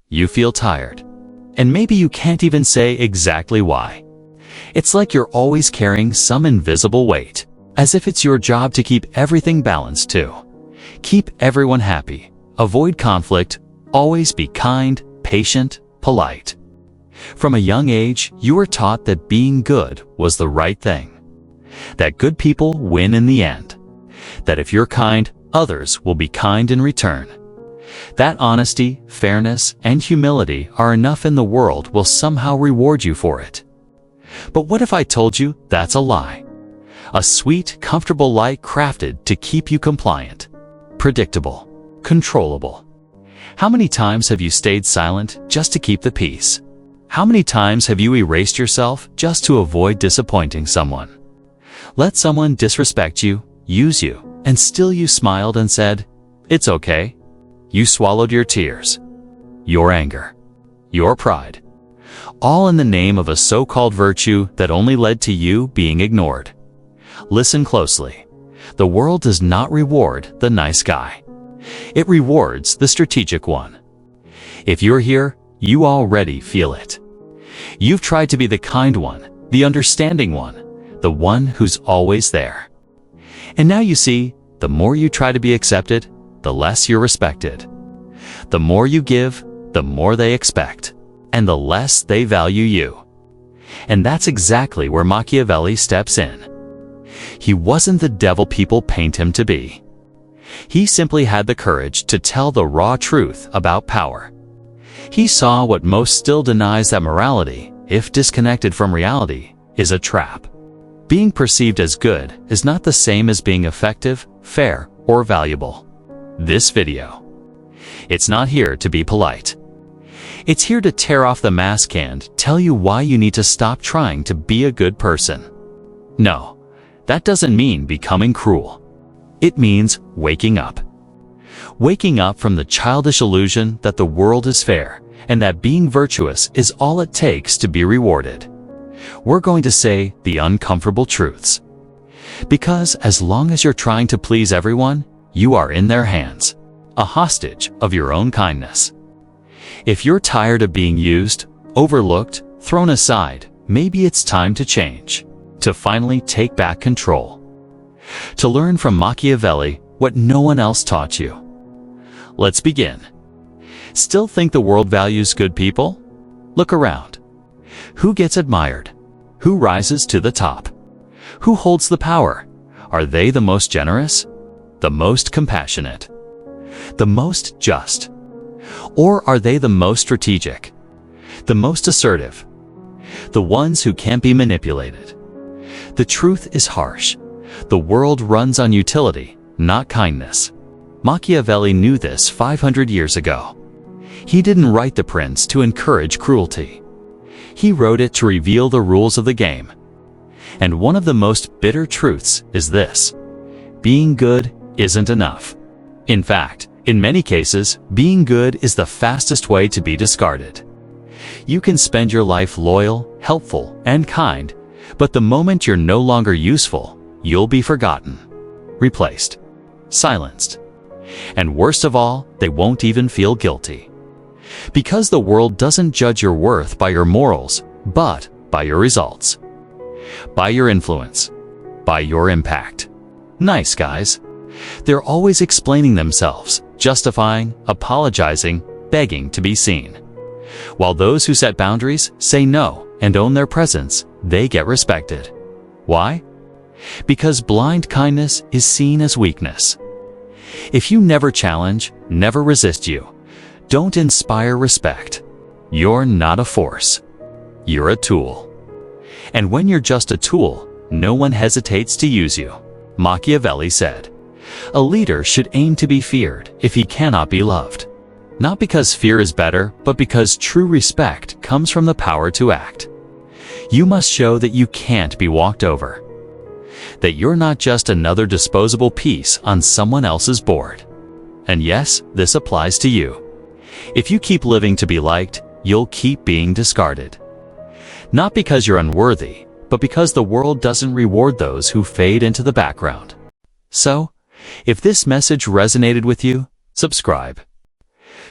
you feel tired. And maybe you can't even say exactly why. It's like you're always carrying some invisible weight, as if it's your job to keep everything balanced too. Keep everyone happy, avoid conflict, always be kind, patient, polite. From a young age, you were taught that being good was the right thing. That good people win in the end. That if you're kind, others will be kind in return. That honesty, fairness, and humility are enough and the world will somehow reward you for it. But what if I told you that's a lie? A sweet, comfortable lie crafted to keep you compliant, predictable, controllable. How many times have you stayed silent just to keep the peace? How many times have you erased yourself just to avoid disappointing someone? Let someone disrespect you, use you, and still you smiled and said, "It's okay." You swallowed your tears, your anger, your pride, all in the name of a so-called virtue that only led to you being ignored. Listen closely. The world does not reward the nice guy. It rewards the strategic one. If you're here, you already feel it. You've tried to be the kind one, the understanding one, the one who's always there. And now you see, the more you try to be accepted, the less you're respected. The more you give, the more they expect, and the less they value you. And that's exactly where Machiavelli steps in. He wasn't the devil people paint him to be. He simply had the courage to tell the raw truth about power. He saw what most still denies, that morality, if disconnected from reality, is a trap. Being perceived as good is not the same as being effective, fair, or valuable. This video. It's not here to be polite. It's here to tear off the mask and tell you why you need to stop trying to be a good person. No, that doesn't mean becoming cruel. It means waking up. Waking up from the childish illusion that the world is fair and that being virtuous is all it takes to be rewarded. We're going to say the uncomfortable truths. Because as long as you're trying to please everyone, you are in their hands, a hostage of your own kindness. If you're tired of being used, overlooked, thrown aside, maybe it's time to change, to finally take back control. To learn from Machiavelli what no one else taught you. Let's begin. Still think the world values good people? Look around. Who gets admired? Who rises to the top? Who holds the power? Are they the most generous? The most compassionate? The most just? Or are they the most strategic? The most assertive? The ones who can't be manipulated? The truth is harsh. The world runs on utility, not kindness. Machiavelli knew this 500 years ago. He didn't write The Prince to encourage cruelty. He wrote it to reveal the rules of the game. And one of the most bitter truths is this: being good isn't enough. In fact, in many cases, being good is the fastest way to be discarded. You can spend your life loyal, helpful, and kind, but the moment you're no longer useful, you'll be forgotten, replaced, silenced. And worst of all, they won't even feel guilty. Because the world doesn't judge your worth by your morals, but by your results, by your influence, by your impact. Nice guys. They're always explaining themselves, justifying, apologizing, begging to be seen. While those who set boundaries, say no, and own their presence, they get respected. Why? Because blind kindness is seen as weakness. If you never challenge, never resist you, don't inspire respect, you're not a force. You're a tool. And when you're just a tool, no one hesitates to use you. Machiavelli said, "A leader should aim to be feared if he cannot be loved." Not because fear is better, but because true respect comes from the power to act. You must show that you can't be walked over. That you're not just another disposable piece on someone else's board. And yes, this applies to you. If you keep living to be liked, you'll keep being discarded. Not because you're unworthy, but because the world doesn't reward those who fade into the background. So, if this message resonated with you, subscribe.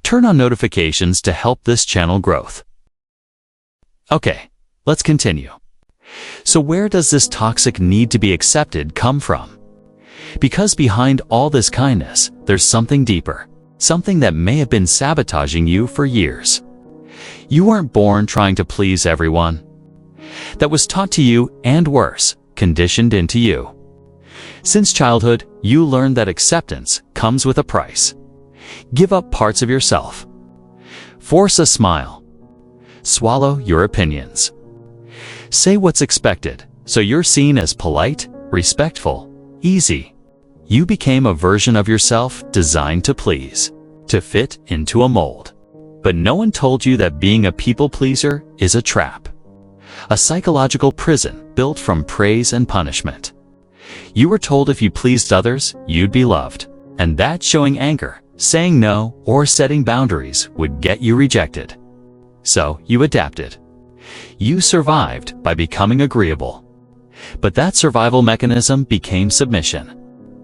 Turn on notifications to help this channel growth. Okay, let's continue. So where does this toxic need to be accepted come from? Because behind all this kindness, there's something deeper, something that may have been sabotaging you for years. You weren't born trying to please everyone. That was taught to you, and worse, conditioned into you. Since childhood, you learned that acceptance comes with a price. Give up parts of yourself. Force a smile. Swallow your opinions. Say what's expected, so you're seen as polite, respectful, easy. You became a version of yourself designed to please, to fit into a mold. But no one told you that being a people pleaser is a trap. A psychological prison built from praise and punishment. You were told if you pleased others, you'd be loved, and that showing anger, saying no, or setting boundaries would get you rejected. So you adapted. You survived by becoming agreeable. But that survival mechanism became submission.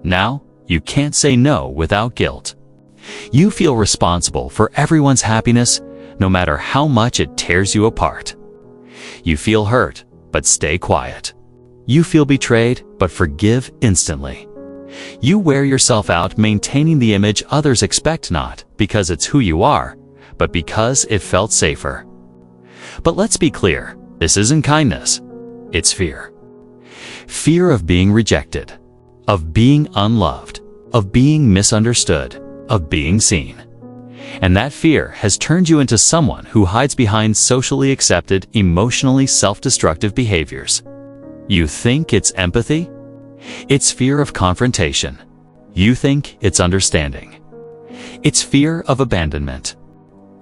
Now, you can't say no without guilt. You feel responsible for everyone's happiness, no matter how much it tears you apart. You feel hurt, but stay quiet. You feel betrayed, but forgive instantly. You wear yourself out maintaining the image others expect, not because it's who you are, but because it felt safer. But let's be clear, this isn't kindness. It's fear. Fear of being rejected, of being unloved, of being misunderstood, of being seen. And that fear has turned you into someone who hides behind socially accepted, emotionally self-destructive behaviors. You think it's empathy? It's fear of confrontation. You think it's understanding. It's fear of abandonment.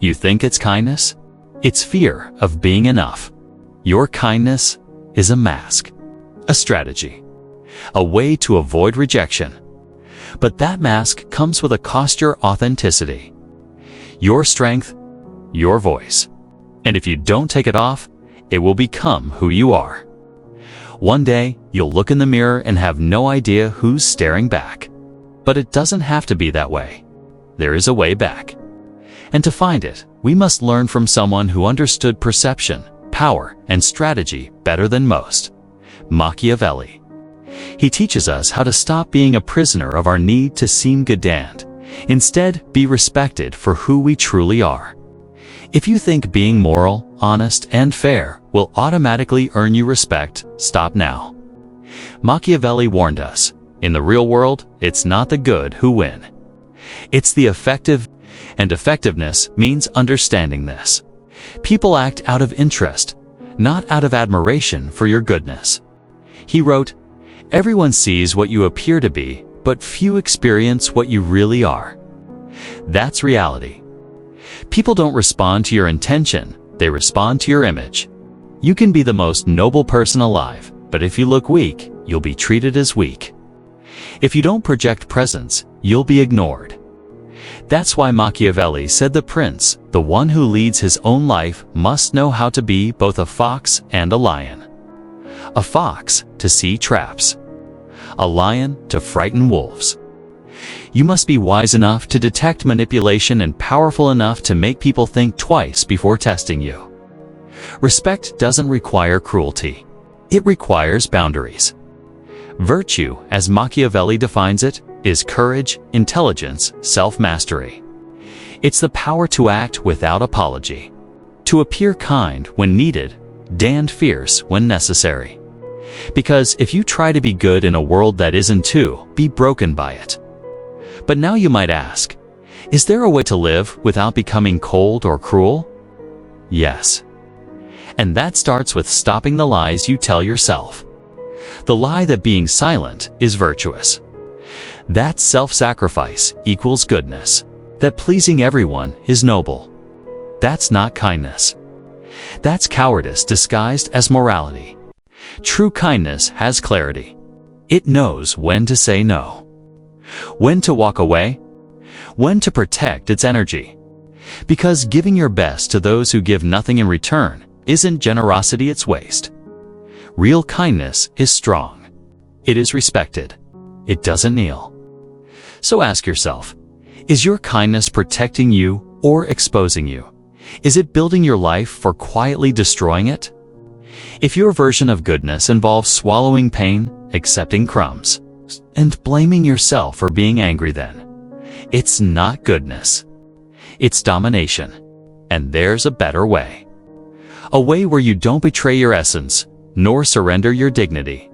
You think it's kindness? It's fear of being enough. Your kindness is a mask, a strategy, a way to avoid rejection. But that mask comes with a cost: your authenticity, your strength, your voice. And if you don't take it off, it will become who you are. One day, you'll look in the mirror and have no idea who's staring back. But it doesn't have to be that way. There is a way back. And to find it, we must learn from someone who understood perception, power, and strategy better than most: Machiavelli. He teaches us how to stop being a prisoner of our need to seem good and, instead, be respected for who we truly are. If you think being moral, honest, and fair will automatically earn you respect, stop now. Machiavelli warned us, in the real world, it's not the good who win. It's the effective, and effectiveness means understanding this. People act out of interest, not out of admiration for your goodness. He wrote, "Everyone sees what you appear to be, but few experience what you really are." That's reality. People don't respond to your intention, they respond to your image. You can be the most noble person alive, but if you look weak, you'll be treated as weak. If you don't project presence, you'll be ignored. That's why Machiavelli said the prince, the one who leads his own life, must know how to be both a fox and a lion. A fox to see traps. A lion to frighten wolves. You must be wise enough to detect manipulation and powerful enough to make people think twice before testing you. Respect doesn't require cruelty. It requires boundaries. Virtue, as Machiavelli defines it, is courage, intelligence, self-mastery. It's the power to act without apology. To appear kind when needed, and fierce when necessary. Because if you try to be good in a world that isn't to be broken by it. But now you might ask, is there a way to live without becoming cold or cruel? Yes. And that starts with stopping the lies you tell yourself. The lie that being silent is virtuous. That self-sacrifice equals goodness. That pleasing everyone is noble. That's not kindness. That's cowardice disguised as morality. True kindness has clarity. It knows when to say no. When to walk away. When to protect its energy. Because giving your best to those who give nothing in return isn't generosity, it's waste. Real kindness is strong. It is respected. It doesn't kneel. So ask yourself, is your kindness protecting you or exposing you? Is it building your life or quietly destroying it? If your version of goodness involves swallowing pain, accepting crumbs, and blaming yourself for being angry, then it's not goodness. It's domination. And there's a better way. A way where you don't betray your essence, nor surrender your dignity.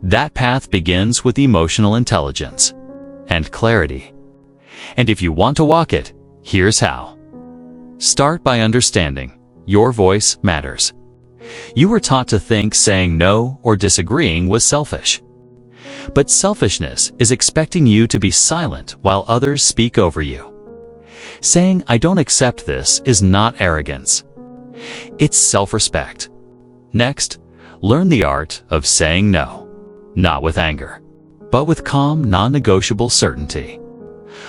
That path begins with emotional intelligence and clarity. And if you want to walk it, here's how. Start by understanding your voice matters. You were taught to think saying no or disagreeing was selfish. But selfishness is expecting you to be silent while others speak over you. Saying, "I don't accept this," is not arrogance. It's self-respect. Next, learn the art of saying no. Not with anger, but with calm, non-negotiable certainty.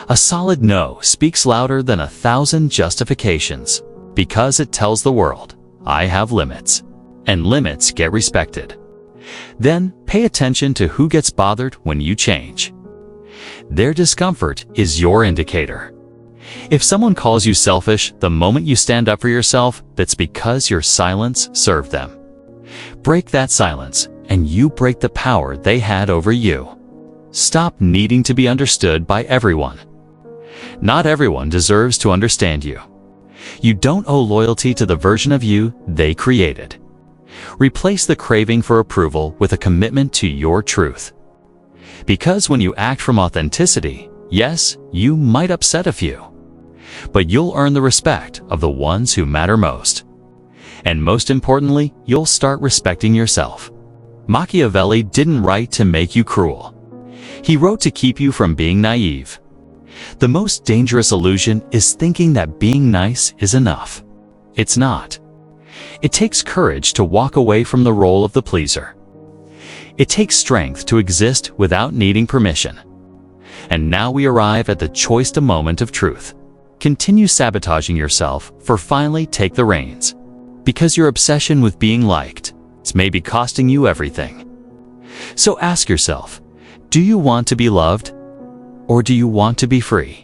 A solid no speaks louder than 1,000 justifications, because it tells the world, I have limits, and limits get respected. Then pay attention to who gets bothered when you change. Their discomfort is your indicator. If someone calls you selfish the moment you stand up for yourself, that's because your silence served them. Break that silence, and you break the power they had over you. Stop needing to be understood by everyone. Not everyone deserves to understand you. You don't owe loyalty to the version of you they created. Replace the craving for approval with a commitment to your truth. Because when you act from authenticity, yes, you might upset a few, but you'll earn the respect of the ones who matter most. And most importantly, you'll start respecting yourself. Machiavelli didn't write to make you cruel. He wrote to keep you from being naive. The most dangerous illusion is thinking that being nice is enough. It's not. It takes courage to walk away from the role of the pleaser. It takes strength to exist without needing permission. And now we arrive at the choice moment of truth. Continue sabotaging yourself, for finally take the reins. Because your obsession with being liked, it's maybe costing you everything. So ask yourself, do you want to be loved? Or do you want to be free?